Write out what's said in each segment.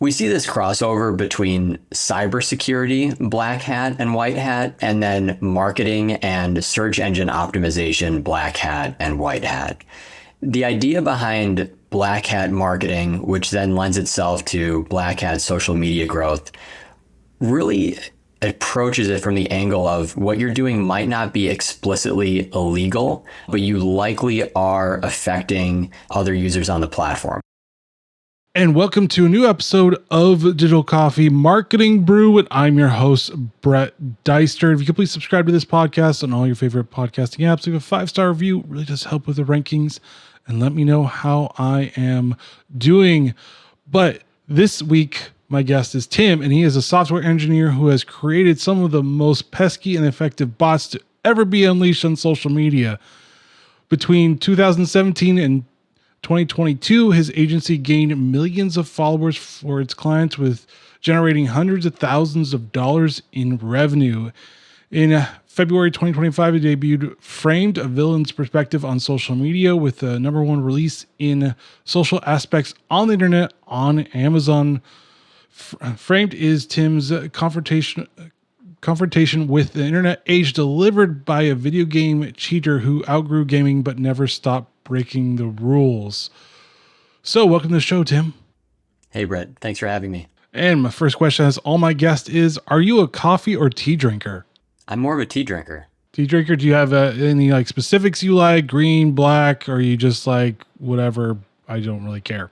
We see this crossover between cybersecurity, black hat and white hat, and then marketing and search engine optimization, black hat and white hat. The idea behind black hat marketing, which then lends itself to black hat social media growth, really approaches it from the angle of what you're doing might not be explicitly illegal, but you likely are affecting other users on the platform. And welcome to a new episode of Digital Coffee Marketing Brew. And I'm your host, Brett Deister. If you could please subscribe to this podcast on all your favorite podcasting apps, leave a 5-star review. It really does help with the rankings. And let me know how I am doing. But this week, my guest is Tim, and he is a software engineer who has created some of the most pesky and effective bots to ever be unleashed on social media. Between 2017 and 2022, his agency gained millions of followers for its clients, with generating hundreds of thousands of dollars in revenue. In February 2025, he debuted Framed, a villain's perspective on social media, with the #1 release in social aspects on the internet on Amazon. Framed is Tim's confrontation with the internet age, delivered by a video game cheater who outgrew gaming but never stopped breaking the rules. So welcome to the show, Tim. Hey, Brett. Thanks for having me. And my first question, as all my guests, is, are you a coffee or tea drinker? I'm more of a tea drinker. Tea drinker, do you have any specifics you like, green, black, or are you just like, whatever, I don't really care?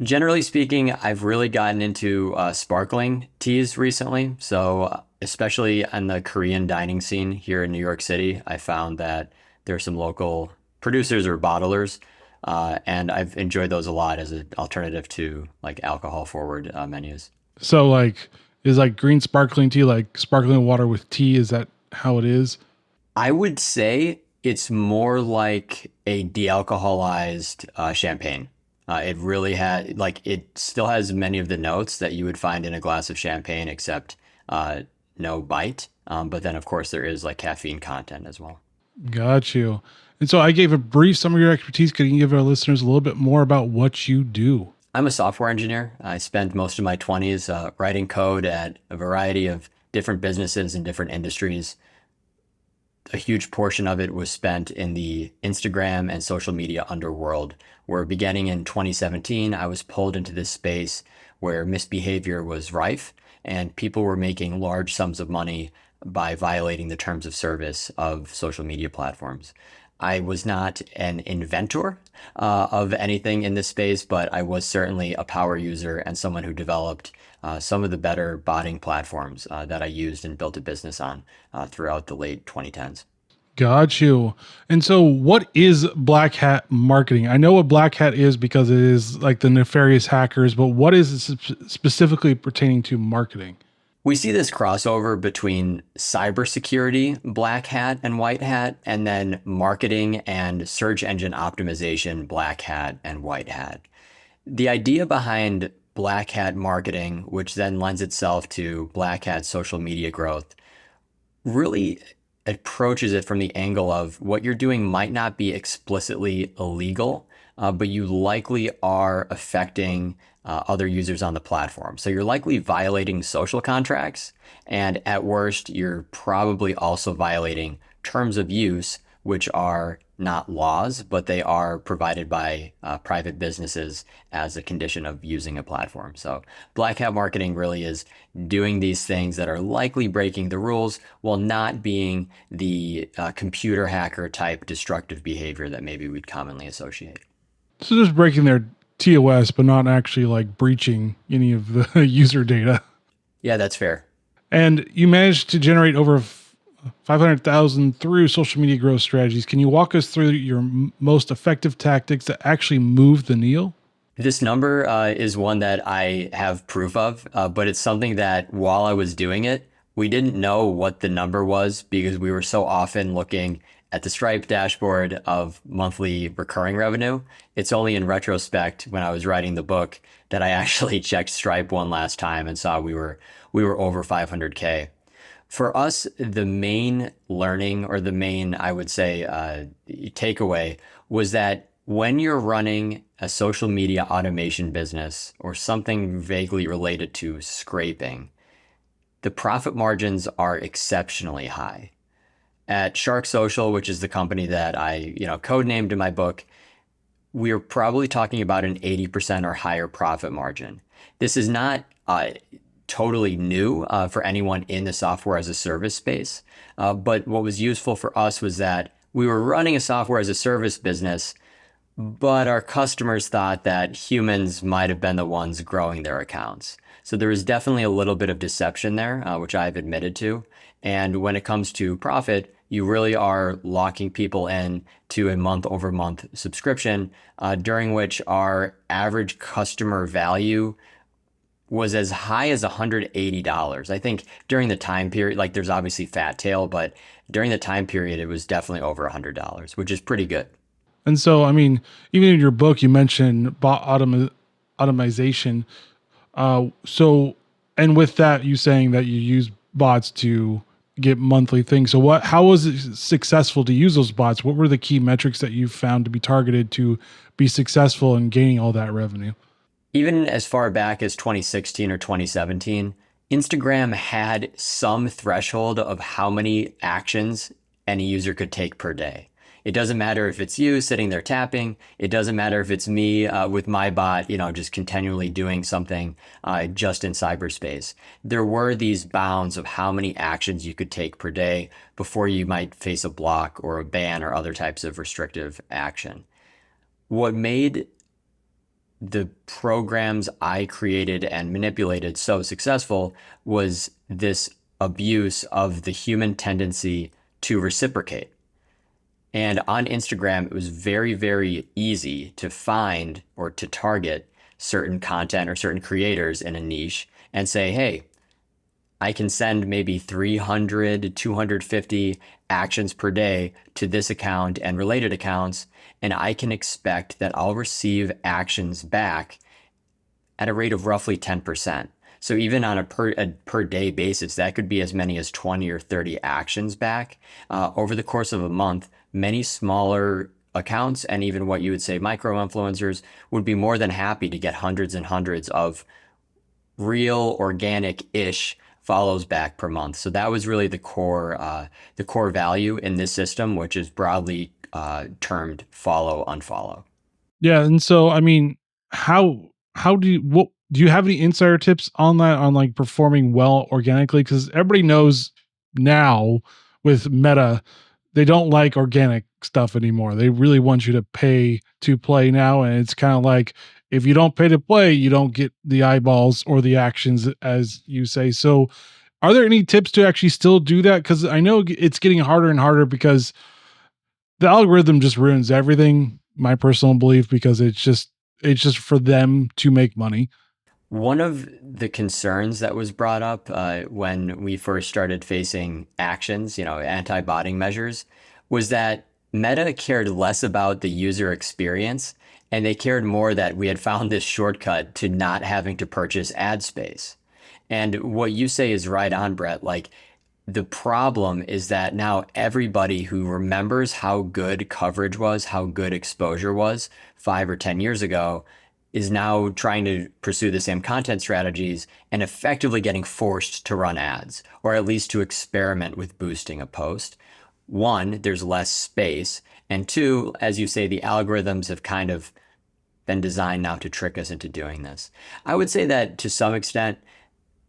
Generally speaking, I've really gotten into sparkling teas recently. So especially on the Korean dining scene here in New York City, I found that there are some local producers or bottlers, and I've enjoyed those a lot as an alternative to alcohol forward menus. So is green sparkling tea like sparkling water with tea? Is that how it is? I would say it's more like a de-alcoholized champagne. It really had it still has many of the notes that you would find in a glass of champagne, except no bite. But then of course there is caffeine content as well. Got you. And so I gave a brief summary of your expertise. Can you give our listeners a little bit more about what you do? I'm a software engineer. I spent most of my 20s writing code at a variety of different businesses in different industries. A huge portion of it was spent in the Instagram and social media underworld, where beginning in 2017, I was pulled into this space where misbehavior was rife and people were making large sums of money by violating the terms of service of social media platforms. I was not an inventor of anything in this space, but I was certainly a power user and someone who developed some of the better botting platforms that I used and built a business on throughout the late 2010s. Got you. And so what is black hat marketing? I know what black hat is because it is like the nefarious hackers, but what is it specifically pertaining to marketing? We see this crossover between cybersecurity, black hat and white hat, and then marketing and search engine optimization, black hat and white hat. The idea behind black hat marketing, which then lends itself to black hat social media growth, really approaches it from the angle of what you're doing might not be explicitly illegal, but you likely are affecting other users on the platform. So you're likely violating social contracts, and at worst, you're probably also violating terms of use, which are not laws, but they are provided by private businesses as a condition of using a platform. So black hat marketing really is doing these things that are likely breaking the rules while not being the computer hacker type destructive behavior that maybe we'd commonly associate. So just breaking their TOS, but not actually breaching any of the user data. Yeah, that's fair. And you managed to generate over 500,000 through social media growth strategies. Can you walk us through your most effective tactics that actually move the needle? This number is one that I have proof of, but it's something that while I was doing it, we didn't know what the number was because we were so often looking at the Stripe dashboard of monthly recurring revenue. It's only in retrospect when I was writing the book that I actually checked Stripe one last time and saw we were over 500K. For us, the main learning, or the main, I would say, takeaway was that When you're running a social media automation business or something vaguely related to scraping, the profit margins are exceptionally high. At Shark Social, which is the company that I, codenamed in my book, we're probably talking about an 80% or higher profit margin. This is not totally new for anyone in the software as a service space. But what was useful for us was that we were running a software as a service business, but our customers thought that humans might have been the ones growing their accounts. So there is definitely a little bit of deception there, which I've admitted to. And when it comes to profit, you really are locking people in to a month over month subscription, during which our average customer value was as high as $180. I think during the time period, like there's obviously fat tail, but during the time period, it was definitely over $100, which is pretty good. And so, I mean, even in your book, you mentioned automation. So, and with that, you saying that you use bots to get monthly things. So, how was it successful to use those bots? What were the key metrics that you found to be targeted to be successful in gaining all that revenue? Even as far back as 2016 or 2017, Instagram had some threshold of how many actions any user could take per day. It doesn't matter if it's you sitting there tapping. It doesn't matter if it's me with my bot, just continually doing something just in cyberspace. There were these bounds of how many actions you could take per day before you might face a block or a ban or other types of restrictive action. What made the programs I created and manipulated so successful was this abuse of the human tendency to reciprocate. And on Instagram, it was very, very easy to find or to target certain content or certain creators in a niche and say, hey, I can send maybe 300, 250 actions per day to this account and related accounts, and I can expect that I'll receive actions back at a rate of roughly 10%. So even on a per day basis, that could be as many as 20 or 30 actions back over the course of a month. Many smaller accounts and even what you would say micro influencers would be more than happy to get hundreds and hundreds of real organic-ish follows back per month. So that was really the core value in this system, which is broadly termed follow unfollow. Yeah, and so I mean, how do you what do you have any insider tips on that, on like performing well organically? Because everybody knows now with Meta, they don't like organic stuff anymore. They really want you to pay to play now, and it's kind of like if you don't pay to play, you don't get the eyeballs or the actions, as you say. So, are there any tips to actually still do that? Because I know it's getting harder and harder because the algorithm just ruins everything. My personal belief, because it's just for them to make money. One of the concerns that was brought up when we first started facing actions, anti-botting measures, was that Meta cared less about the user experience and they cared more that we had found this shortcut to not having to purchase ad space. And what you say is right on, Brett. Like, the problem is that now everybody who remembers how good coverage was, how good exposure was 5 or 10 years ago, is now trying to pursue the same content strategies and effectively getting forced to run ads, or at least to experiment with boosting a post. One, there's less space. And two, as you say, the algorithms have kind of been designed now to trick us into doing this. I would say that to some extent,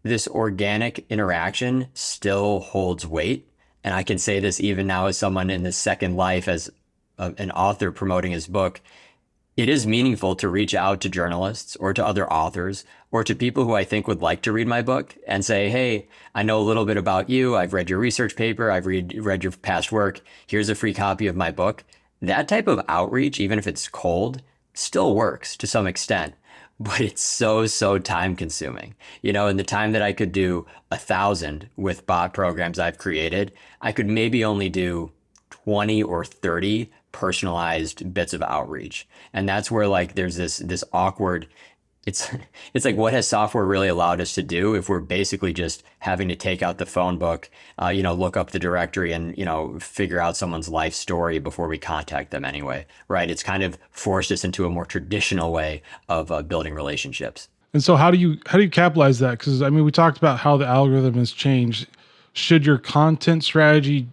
this organic interaction still holds weight. And I can say this even now as someone in this second life as an author promoting his book. It is meaningful to reach out to journalists or to other authors or to people who I think would like to read my book and say, hey, I know a little bit about you. I've read your research paper. I've read your past work. Here's a free copy of my book. That type of outreach, even if it's cold, still works to some extent, but it's so time consuming. In the time that I could do 1,000 with bot programs I've created, I could maybe only do 20 or 30 personalized bits of outreach. And that's where like there's this awkward It's it's like, what has software really allowed us to do if we're basically just having to take out the phone book, look up the directory and, figure out someone's life story before we contact them anyway, right? It's kind of forced us into a more traditional way of building relationships. And so how do you capitalize that? Because I mean, we talked about how the algorithm has changed. Should your content strategy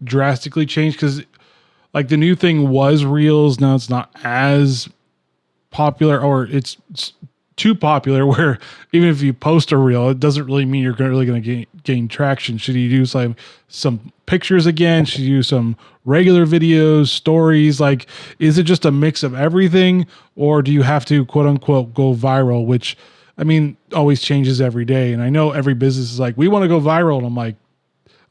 drastically change? Because like the new thing was reels, now it's not as popular, or it's too popular where even if you post a reel, it doesn't really mean you're really going to gain traction. Should you use like some pictures again? Should you use some regular videos, stories? Like, is it just a mix of everything, or do you have to quote unquote go viral? Which, I mean, always changes every day. And I know every business is like, we want to go viral. And I'm like,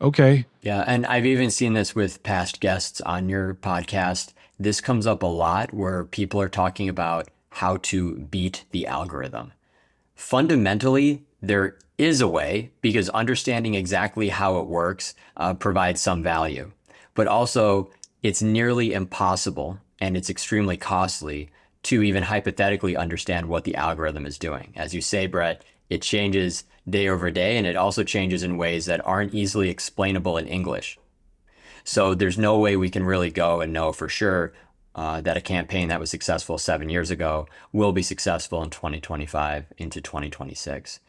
okay. Yeah, and I've even seen this with past guests on your podcast. This comes up a lot where people are talking about how to beat the algorithm. Fundamentally, there is a way because understanding exactly how it works provides some value. But also, it's nearly impossible and it's extremely costly to even hypothetically understand what the algorithm is doing. As you say, Brett, it changes day over day and it also changes in ways that aren't easily explainable in English. So there's no way we can really go and know for sure that a campaign that was successful 7 years ago will be successful in 2025 into 2026.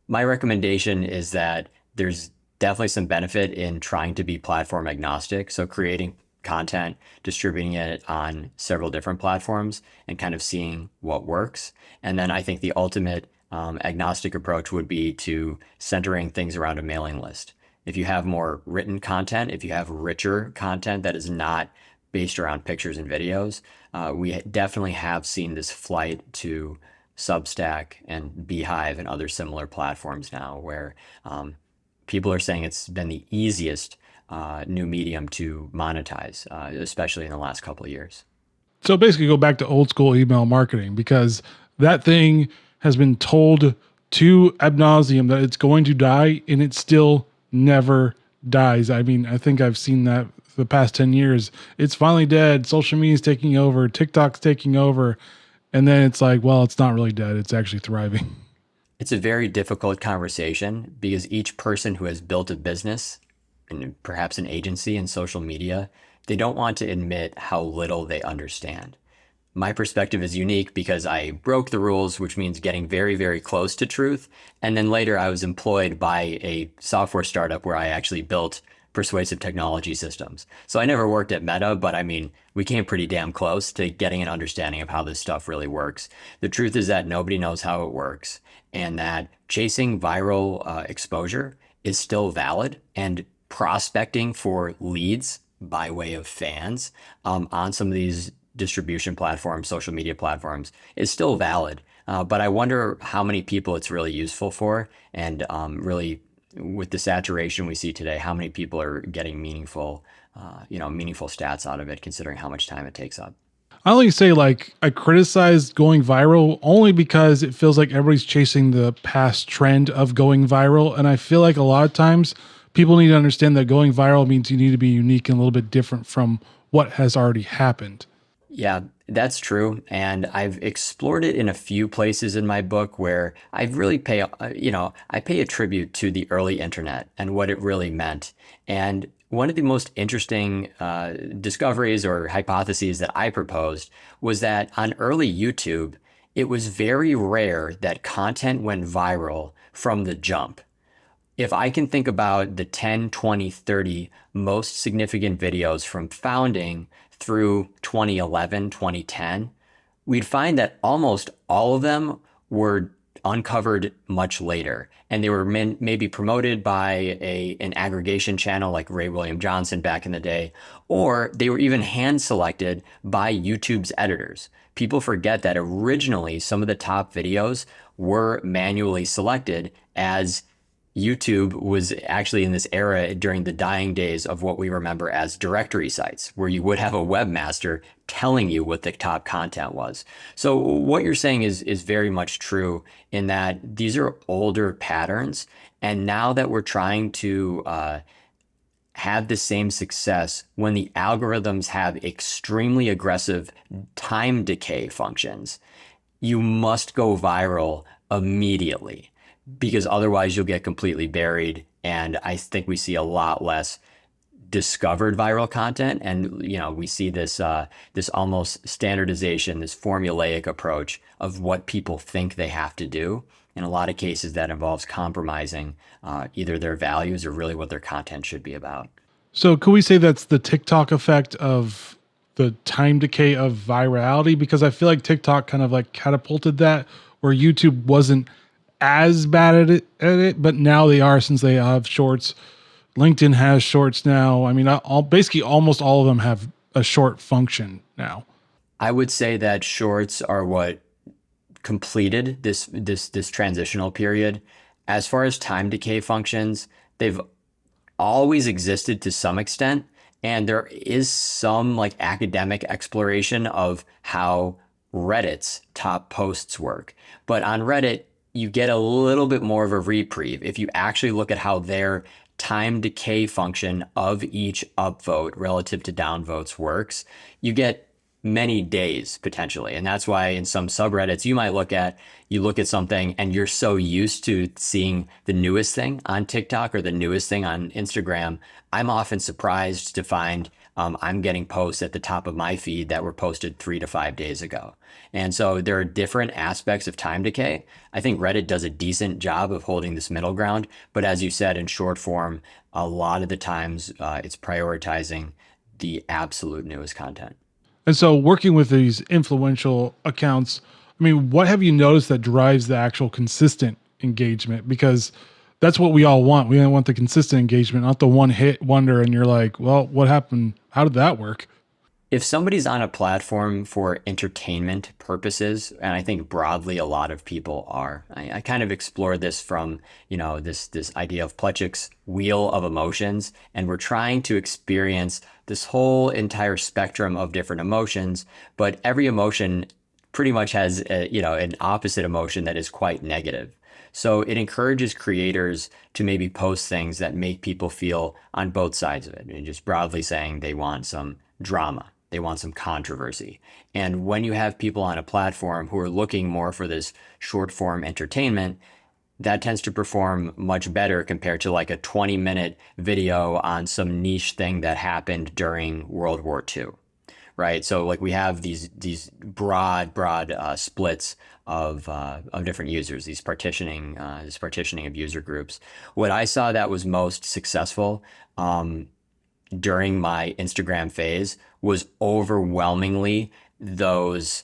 My recommendation is that there's definitely some benefit in trying to be platform agnostic. So creating content, distributing it on several different platforms, and kind of seeing what works. And then I think the ultimate agnostic approach would be to centering things around a mailing list. If you have more written content, if you have richer content that is not based around pictures and videos, we definitely have seen this flight to Substack and Beehive and other similar platforms now where people are saying it's been the easiest new medium to monetize, especially in the last couple of years. So basically, go back to old school email marketing because that thing has been told to ad nauseum that it's going to die, and it still never dies. I mean, I think I've seen that for the past 10 years. It's finally dead. Social media is taking over. TikTok's taking over. And then it's like, well, it's not really dead. It's actually thriving. It's a very difficult conversation because each person who has built a business and perhaps an agency in social media, they don't want to admit how little they understand. My perspective is unique because I broke the rules, which means getting very, very close to truth. And then later I was employed by a software startup where I actually built persuasive technology systems. So I never worked at Meta, but I mean, we came pretty damn close to getting an understanding of how this stuff really works. The truth is that nobody knows how it works and that chasing viral exposure is still valid, and prospecting for leads by way of fans on some of these distribution platforms, social media platforms, is still valid. But I wonder how many people it's really useful for, and really, with the saturation we see today, how many people are getting meaningful stats out of it, considering how much time it takes up. I only say like I criticize going viral only because it feels like everybody's chasing the past trend of going viral. And I feel like a lot of times people need to understand that going viral means you need to be unique and a little bit different from what has already happened. Yeah, that's true. And I've explored it in a few places in my book where I really I pay a tribute to the early internet and what it really meant. And one of the most interesting discoveries or hypotheses that I proposed was that on early YouTube, it was very rare that content went viral from the jump. If I can think about the 10, 20, 30 most significant videos from founding through 2011, 2010, we'd find that almost all of them were uncovered much later. And they were maybe promoted by an aggregation channel like Ray William Johnson back in the day, or they were even hand selected by YouTube's editors. People forget that originally some of the top videos were manually selected, as YouTube was actually in this era during the dying days of what we remember as directory sites, where you would have a webmaster telling you what the top content was. So what you're saying is very much true in that these are older patterns. And now that we're trying to have the same success when the algorithms have extremely aggressive time decay functions, you must go viral immediately because otherwise you'll get completely buried. And I think we see a lot less discovered viral content, and we see this almost standardization, this formulaic approach of what people think they have to do. In a lot of cases, that involves compromising either their values or really what their content should be about. So could we say that's the TikTok effect of the time decay of virality? Because I feel like TikTok kind of like catapulted that, where YouTube wasn't as bad at it, but now they are, since they have shorts. LinkedIn has shorts now. I mean, basically almost all of them have a short function now. I would say that shorts are what completed this transitional period. As far as time decay functions, they've always existed to some extent, and there is some like academic exploration of how Reddit's top posts work. But on Reddit, you get a little bit more of a reprieve if you actually look at how their time decay function of each upvote relative to downvotes works. You get many days potentially. And that's why in some subreddits you look at something and you're so used to seeing the newest thing on TikTok or the newest thing on Instagram. I'm often surprised to find I'm getting posts at the top of my feed that were posted 3 to 5 days ago. And so there are different aspects of time decay. I think Reddit does a decent job of holding this middle ground. But as you said, in short form, a lot of the times it's prioritizing the absolute newest content. And so working with these influential accounts, I mean, what have you noticed that drives the actual consistent engagement? Because that's what we all want. We want the consistent engagement, not the one hit wonder. And you're like, well, what happened? How did that work? If somebody's on a platform for entertainment purposes, and I think broadly a lot of people are, I kind of explore this from, this idea of Plutchik's wheel of emotions, and we're trying to experience this whole entire spectrum of different emotions, but every emotion pretty much has an opposite emotion that is quite negative. So it encourages creators to maybe post things that make people feel on both sides of it, and just broadly saying they want some drama. They want some controversy. And when you have people on a platform who are looking more for this short form entertainment, that tends to perform much better compared to like a 20-minute video on some niche thing that happened during World War II, right? So like we have these broad splits of different users, this partitioning of user groups. What I saw that was most successful during my Instagram phase was overwhelmingly those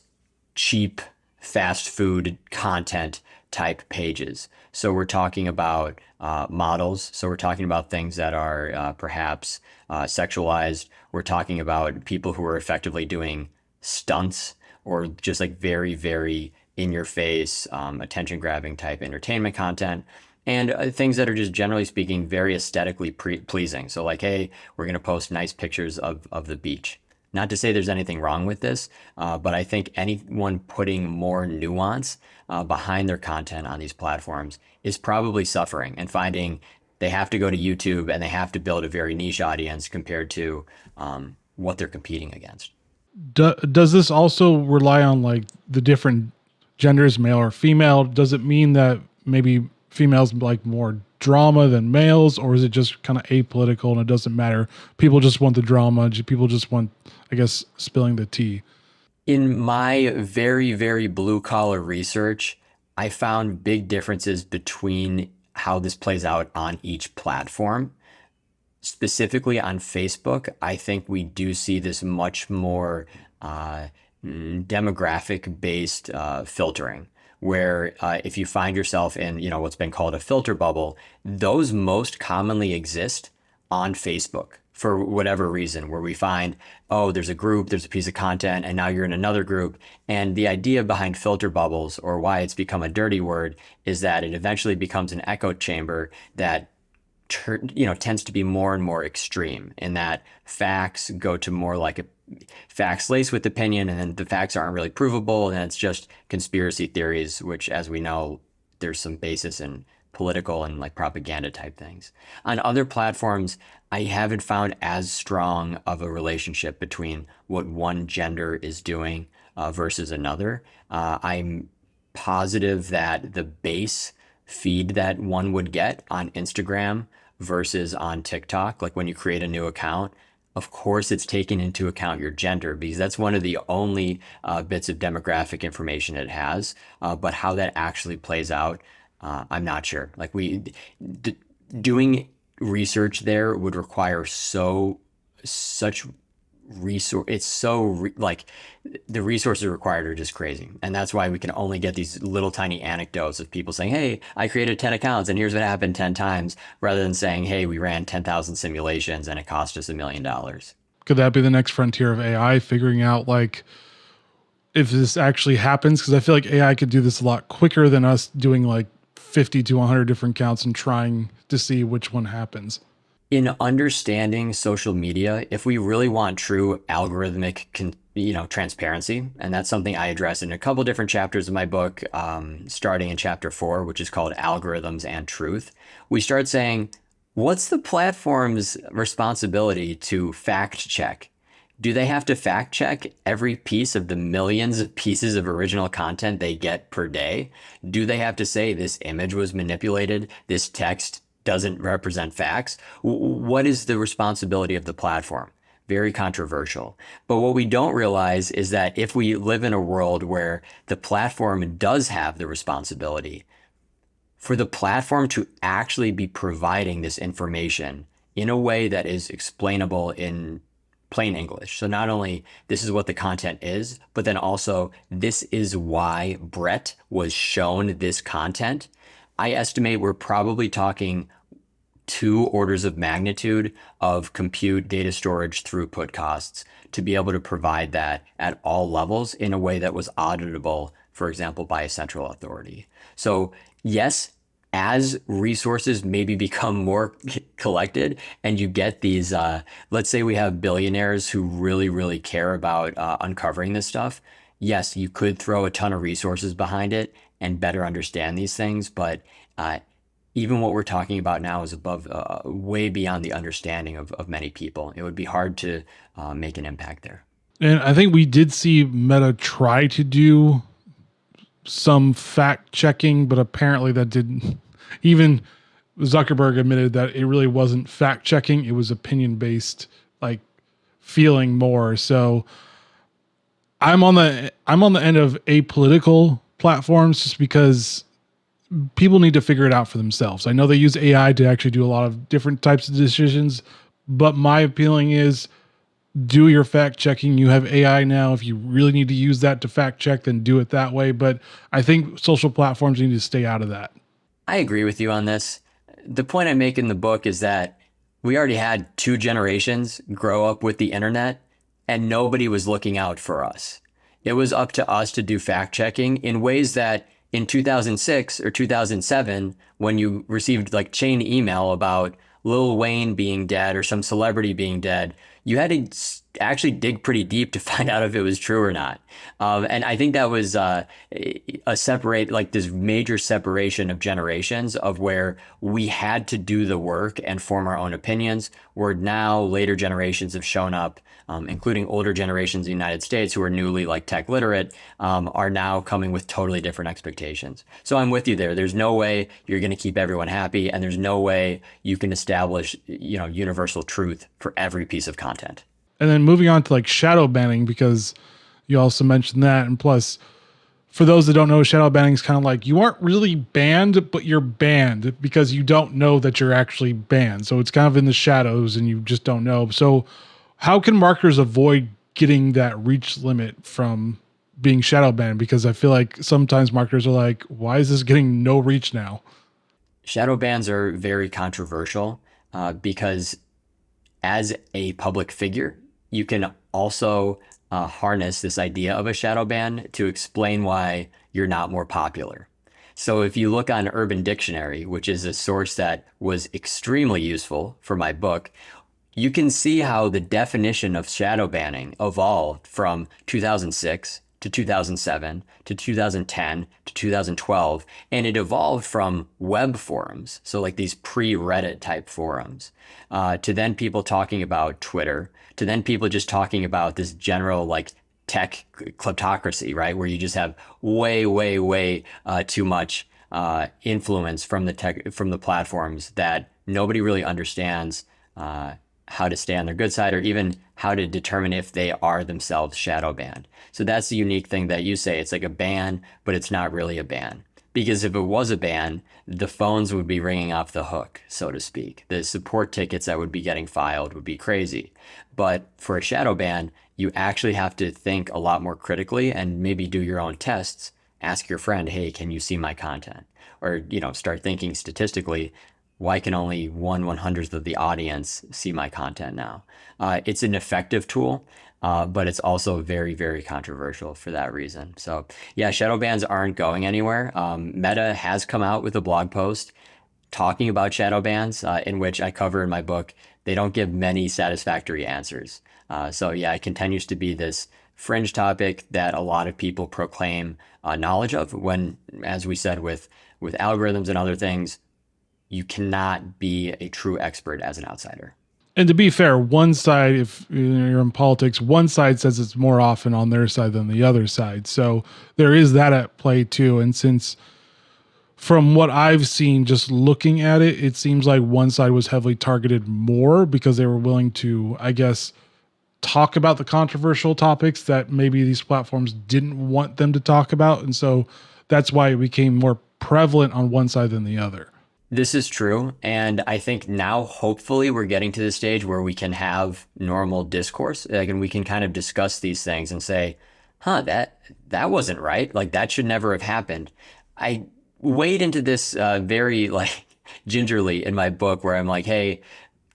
cheap fast food content type pages. So we're talking about models. So we're talking about things that are perhaps sexualized. We're talking about people who are effectively doing stunts or just like very, very in your face, attention grabbing type entertainment content. And things that are just generally speaking very aesthetically pleasing. So like, hey, we're going to post nice pictures of the beach. Not to say there's anything wrong with this, but I think anyone putting more nuance behind their content on these platforms is probably suffering and finding they have to go to YouTube and they have to build a very niche audience compared to what they're competing against. Does this also rely on like the different genders, male or female? Does it mean that maybe females like more drama than males, or is it just kind of apolitical and it doesn't matter? People just want the drama. People just want, I guess, spilling the tea. In my very, very blue collar research, I found big differences between how this plays out on each platform. Specifically on Facebook, I think we do see this much more demographic based filtering, where if you find yourself in what's been called a filter bubble, those most commonly exist on Facebook for whatever reason, where we find, oh, there's a group, there's a piece of content, and now you're in another group. And the idea behind filter bubbles, or why it's become a dirty word, is that it eventually becomes an echo chamber that tends to be more and more extreme, in that facts go to more like a facts laced with opinion, and then the facts aren't really provable, and it's just conspiracy theories, which, as we know, there's some basis in political and like propaganda type things. On other platforms, I haven't found as strong of a relationship between what one gender is doing versus another. I'm positive that the base feed that one would get on Instagram versus on TikTok, like when you create a new account, of course, it's taking into account your gender because that's one of the only bits of demographic information it has. But how that actually plays out, I'm not sure. Like doing research there would require such resource. It's like the resources required are just crazy, and that's why we can only get these little tiny anecdotes of people saying, "Hey, I created 10 accounts, and here's what happened 10 times," rather than saying, "Hey, we ran 10,000 simulations, and it cost us $1 million." Could that be the next frontier of AI, figuring out like if this actually happens? Because I feel like AI could do this a lot quicker than us doing like 50 to 100 different counts and trying to see which one happens. In understanding social media, if we really want true algorithmic, transparency, and that's something I address in a couple different chapters of my book, starting in chapter 4, which is called Algorithms and Truth, we start saying, what's the platform's responsibility to fact check? Do they have to fact check every piece of the millions of pieces of original content they get per day? Do they have to say this image was manipulated, this text doesn't represent facts? What is the responsibility of the platform? Very controversial. But what we don't realize is that if we live in a world where the platform does have the responsibility, for the platform to actually be providing this information in a way that is explainable in plain English. So not only this is what the content is, but then also this is why Brett was shown this content. I estimate we're probably talking 2 orders of magnitude of compute, data storage, throughput costs to be able to provide that at all levels in a way that was auditable, for example, by a central authority. So yes, as resources maybe become more collected and you get these, let's say we have billionaires who really, really care about uncovering this stuff. Yes, you could throw a ton of resources behind it and better understand these things. But even what we're talking about now is above, way beyond the understanding of many people. It would be hard to make an impact there. And I think we did see Meta try to do some fact checking, but apparently that didn't. Even Zuckerberg admitted that it really wasn't fact checking; it was opinion based, like feeling more. So I'm on the end of apolitical platforms just because people need to figure it out for themselves. I know they use AI to actually do a lot of different types of decisions, but my feeling is do your fact checking. You have AI now. If you really need to use that to fact check, then do it that way. But I think social platforms need to stay out of that. I agree with you on this. The point I make in the book is that we already had 2 generations grow up with the internet and nobody was looking out for us. It was up to us to do fact checking in ways that in 2006 or 2007, when you received like chain email about Lil Wayne being dead or some celebrity being dead, you had to actually dig pretty deep to find out if it was true or not. And I think that was like this major separation of generations of where we had to do the work and form our own opinions, where now later generations have shown up, including older generations in the United States who are newly like tech literate, are now coming with totally different expectations. So I'm with you there. There's no way you're going to keep everyone happy, and there's no way you can establish, universal truth for every piece of content. And then moving on to like shadow banning, because you also mentioned that. And plus, for those that don't know, shadow banning is kind of like you aren't really banned, but you're banned because you don't know that you're actually banned. So it's kind of in the shadows and you just don't know. So how can marketers avoid getting that reach limit from being shadow banned? Because I feel like sometimes marketers are like, why is this getting no reach now? Shadow bans are very controversial because as a public figure, you can also harness this idea of a shadow ban to explain why you're not more popular. So if you look on Urban Dictionary, which is a source that was extremely useful for my book, you can see how the definition of shadow banning evolved from 2006 to 2007 to 2010 to 2012, and it evolved from web forums, so like these pre-Reddit type forums, to then people talking about Twitter, to then people just talking about this general like tech kleptocracy, right? Where you just have way, way, way too much influence from the platforms that nobody really understands how to stay on their good side, or even how to determine if they are themselves shadow banned. So that's the unique thing that you say. It's like a ban, but it's not really a ban. Because if it was a ban, the phones would be ringing off the hook, so to speak. The support tickets that would be getting filed would be crazy. But for a shadow ban, you actually have to think a lot more critically and maybe do your own tests. Ask your friend, hey, can you see my content? Or, start thinking statistically, why can only 1/100th of the audience see my content now? It's an effective tool, but it's also very, very controversial for that reason. So yeah, shadow bans aren't going anywhere. Meta has come out with a blog post talking about shadow bans, in which I cover in my book. They don't give many satisfactory answers. So yeah, it continues to be this fringe topic that a lot of people proclaim knowledge of when, as we said, with algorithms and other things, you cannot be a true expert as an outsider. And to be fair, one side, if you're in politics, one side says it's more often on their side than the other side. So there is that at play too. And since from what I've seen, just looking at it, it seems like one side was heavily targeted more because they were willing to, I guess, talk about the controversial topics that maybe these platforms didn't want them to talk about. And so that's why it became more prevalent on one side than the other. This is true. And I think now, hopefully, we're getting to the stage where we can have normal discourse, like, and we can kind of discuss these things and say, huh, that wasn't right. Like, that should never have happened. I wade into this very, like, gingerly in my book, where I'm like, hey,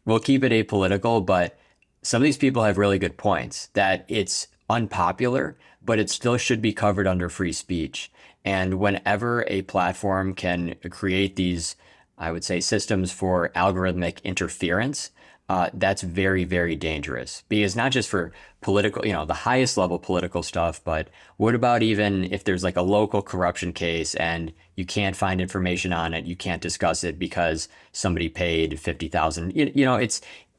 we'll keep it apolitical, but some of these people have really good points that it's unpopular, but it still should be covered under free speech. And whenever a platform can create these, I would say, systems for algorithmic interference, that's very, very dangerous. Because not just for political, the highest level political stuff, but what about even if there's like a local corruption case and you can't find information on it, you can't discuss it because somebody paid 50,000.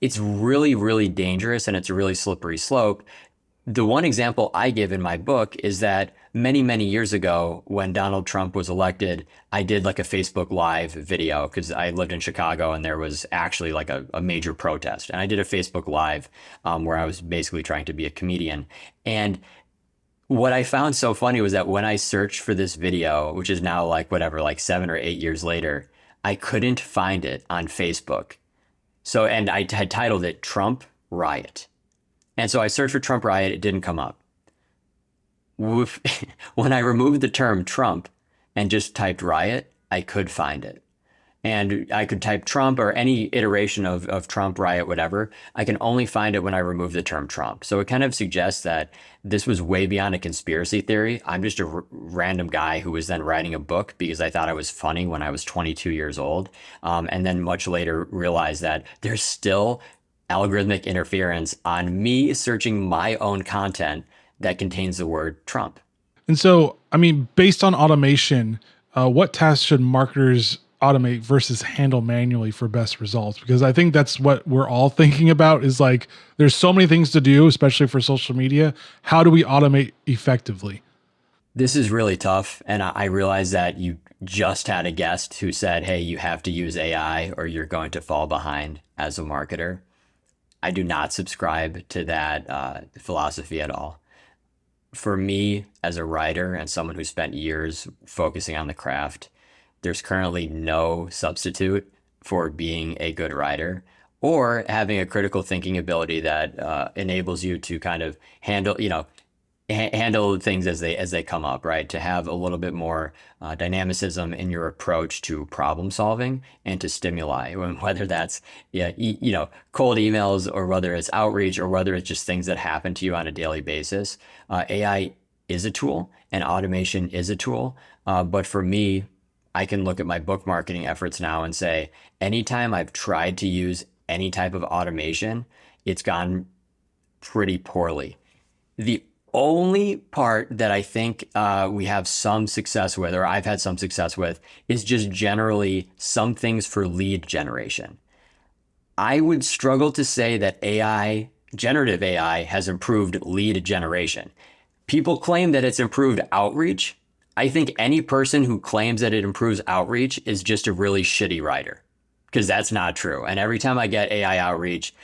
It's really, really dangerous, and it's a really slippery slope. The one example I give in my book is that many, many years ago, when Donald Trump was elected, I did like a Facebook Live video because I lived in Chicago and there was actually like a major protest. And I did a Facebook Live where I was basically trying to be a comedian. And what I found so funny was that when I searched for this video, which is now like whatever, like 7 or 8 years later, I couldn't find it on Facebook. So, and I had titled it Trump Riot. And so I searched for Trump riot, it didn't come up. When I removed the term Trump and just typed riot, I could find it. And I could type Trump or any iteration of Trump, riot, whatever. I can only find it when I remove the term Trump. So it kind of suggests that this was way beyond a conspiracy theory. I'm just a random guy who was then writing a book because I thought I was funny when I was 22 years old. And then much later realized that there's still algorithmic interference on me searching my own content that contains the word Trump. And so, I mean, based on automation, what tasks should marketers automate versus handle manually for best results? Because I think that's what we're all thinking about is like, there's so many things to do, especially for social media. How do we automate effectively? This is really tough. And I realize that you just had a guest who said, hey, you have to use AI or you're going to fall behind as a marketer. I do not subscribe to that philosophy at all. For me, as a writer and someone who spent years focusing on the craft, there's currently no substitute for being a good writer or having a critical thinking ability that enables you to kind of handle things as they come up, right? To have a little bit more dynamicism in your approach to problem solving and to stimuli, whether that's cold emails or whether it's outreach or whether it's just things that happen to you on a daily basis. AI is a tool and automation is a tool, but for me, I can look at my book marketing efforts now and say, anytime I've tried to use any type of automation, it's gone pretty poorly. The only part that I think we have some success with, or I've had some success with, is just generally some things for lead generation. I would struggle to say that generative AI has improved lead generation. People claim that it's improved outreach. I think any person who claims that it improves outreach is just a really shitty writer, because that's not true. And every time I get AI outreach,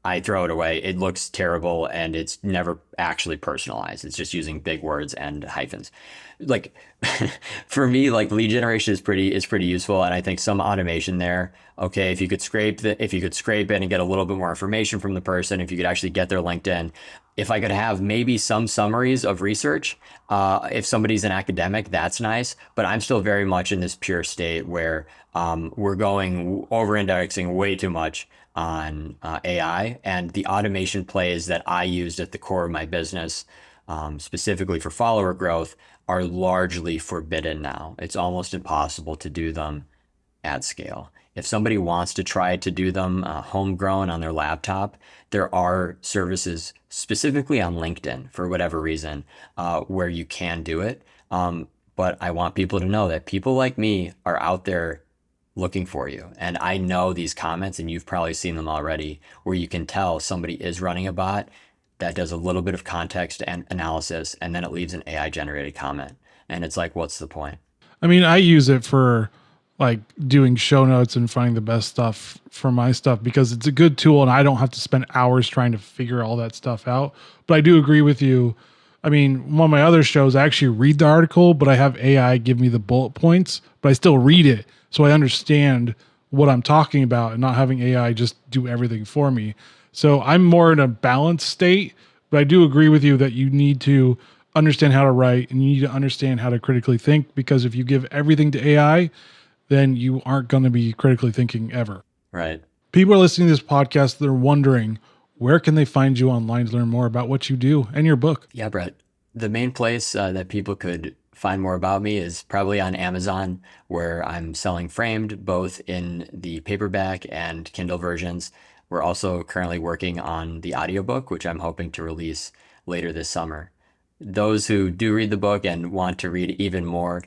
I throw it away. It looks terrible and it's never actually personalized. It's just using big words and hyphens. Like for me, like lead generation is pretty useful, and I think some automation there. Okay, if you could scrape it and get a little bit more information from the person, if you could actually get their LinkedIn, if I could have maybe some summaries of research, if somebody's an academic, that's nice. But I'm still very much in this pure state where we're going over indexing way too much on AI, and the automation plays that I used at the core of my business, specifically for follower growth, are largely forbidden now. It's almost impossible to do them at scale. If somebody wants to try to do them homegrown on their laptop, there are services specifically on LinkedIn for whatever reason where you can do it. But I want people to know that people like me are out there looking for you. And I know these comments, and you've probably seen them already, where you can tell somebody is running a bot that does a little bit of context and analysis, and then it leaves an AI generated comment. And it's like, what's the point? I mean, I use it for like doing show notes and finding the best stuff for my stuff because it's a good tool and I don't have to spend hours trying to figure all that stuff out. But I do agree with you. I mean, one of my other shows, I actually read the article, but I have AI give me the bullet points, but I still read it. So I understand what I'm talking about and not having AI just do everything for me. So I'm more in a balanced state, but I do agree with you that you need to understand how to write and you need to understand how to critically think, because if you give everything to AI, then you aren't going to be critically thinking ever. Right. People are listening to this podcast. They're wondering, where can they find you online to learn more about what you do and your book? Yeah, Brett. The main place that people could find more about me is probably on Amazon, where I'm selling framed both in the paperback and Kindle versions. We're also currently working on the audiobook, which I'm hoping to release later this summer. Those who do read the book and want to read even more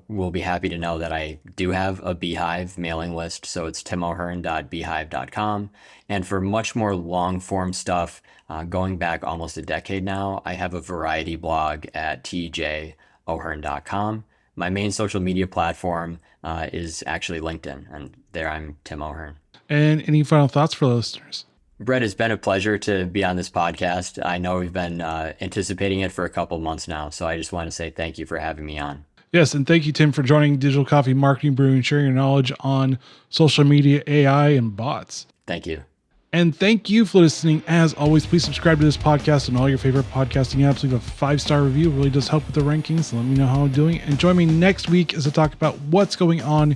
will be happy to know that I do have a Beehive mailing list. So it's timohern.beehive.com. And for much more long form stuff, going back almost a decade now, I have a variety blog at tjohern.com. My main social media platform is actually LinkedIn, and there I'm Tim O'Hearn. And any final thoughts for listeners? Brett, it's been a pleasure to be on this podcast. I know we've been anticipating it for a couple months now, so I just want to say thank you for having me on. Yes, and thank you, Tim, for joining Digital Coffee Marketing Brew and sharing your knowledge on social media, AI, and bots. Thank you. And thank you for listening. As always, please subscribe to this podcast on all your favorite podcasting apps. Leave a 5-star review. It really does help with the rankings. Let me know how I'm doing. And join me next week as I talk about what's going on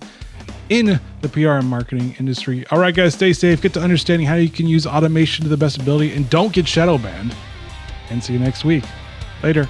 in the PR and marketing industry. All right, guys, stay safe. Get to understanding how you can use automation to the best ability, and don't get shadow banned. And see you next week. Later.